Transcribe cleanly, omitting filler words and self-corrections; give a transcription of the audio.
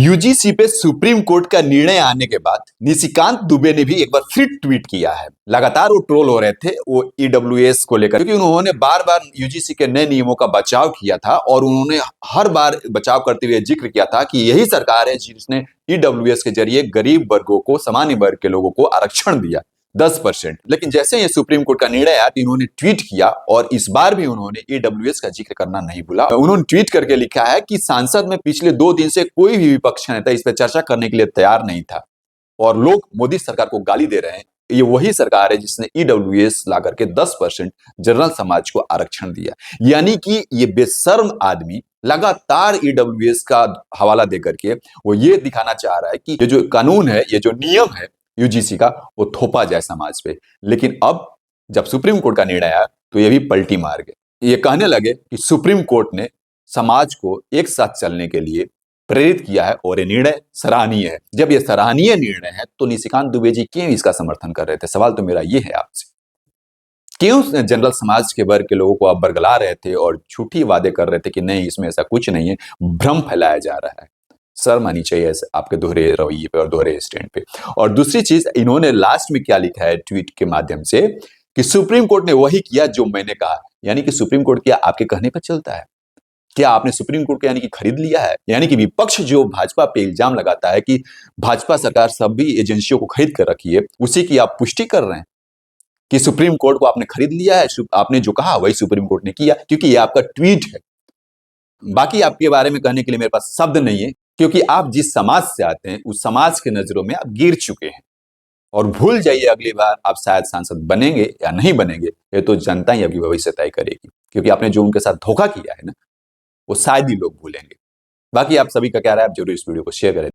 UGC पे supreme court का निर्णय आने के बाद निशिकांत दुबे ने भी एक बार फिर ट्वीट किया है। लगातार वो ट्रोल हो रहे थे वो ईडब्ल्यूएस को लेकर, क्योंकि उन्होंने बार बार यूजीसी के नए नियमों का बचाव किया था और उन्होंने हर बार बचाव करते हुए जिक्र किया था कि यही सरकार है जिसने ईडब्ल्यूएस के जरिए गरीब वर्गों को, सामान्य वर्ग के लोगों को आरक्षण दिया 10%। लेकिन जैसे ये सुप्रीम कोर्ट का निर्णय आया तो इन्होंने ट्वीट किया और इस बार भी उन्होंने ईडब्ल्यूएस का जिक्र करना नहीं भूला। उन्होंने ट्वीट करके लिखा है कि संसद में पिछले 2 दिन से कोई भी विपक्ष नेता इस पर चर्चा करने के लिए तैयार नहीं था और लोग मोदी सरकार को गाली दे रहे हैं। ये वही सरकार है जिसने ईडब्ल्यूएस ला करके 10% जनरल समाज को आरक्षण दिया। यानी कि ये बेशर्म आदमी लगातार ईडब्ल्यूएस का हवाला देकर के वो ये दिखाना चाह रहा है कि ये जो कानून है, ये जो नियम है यूजीसी का, वो थोपा जाए समाज पे। लेकिन अब जब सुप्रीम कोर्ट का निर्णय आया तो ये भी पलटी मार गए। ये कहने लगे कि सुप्रीम कोर्ट ने समाज को एक साथ चलने के लिए प्रेरित किया है और ये निर्णय सराहनीय है। जब ये सराहनीय निर्णय है तो निशिकांत दुबे जी क्यों इसका समर्थन कर रहे थे? सवाल तो मेरा ये है आपसे। क्यों जनरल समाज के वर्ग के लोगों को आप बरगला रहे थे और झूठी वादे कर रहे थे कि नहीं, इसमें ऐसा कुछ नहीं है, भ्रम फैलाया जा रहा है। शर्म आनी चाहिए आपके दोहरे रवैये पे और दोहरे स्टैंड पे। और दूसरी चीज, इन्होंने लास्ट में क्या लिखा है ट्वीट के माध्यम से कि सुप्रीम कोर्ट ने वही किया जो मैंने कहा। यानी कि सुप्रीम कोर्ट क्या आपके कहने पर चलता है? क्या आपने सुप्रीम कोर्ट को यानी कि खरीद लिया है? यानी कि विपक्ष जो भाजपा पे इल्जाम लगाता है कि भाजपा सरकार सभी एजेंसियों को खरीद कर रखी है, उसी की आप पुष्टि कर रहे हैं कि सुप्रीम कोर्ट को आपने खरीद लिया है। आपने जो कहा वही सुप्रीम कोर्ट ने किया, क्योंकि ये आपका ट्वीट है। बाकी आपके बारे में कहने के लिए मेरे पास शब्द नहीं है, क्योंकि आप जिस समाज से आते हैं उस समाज के नजरों में आप गिर चुके हैं। और भूल जाइए, अगली बार आप शायद सांसद बनेंगे या नहीं बनेंगे, ये तो जनता ही अभी भविष्य तय करेगी। क्योंकि आपने जो उनके साथ धोखा किया है ना, वो शायद ही लोग भूलेंगे। बाकी आप सभी का क्या राय है, आप जरूर इस वीडियो को शेयर करें।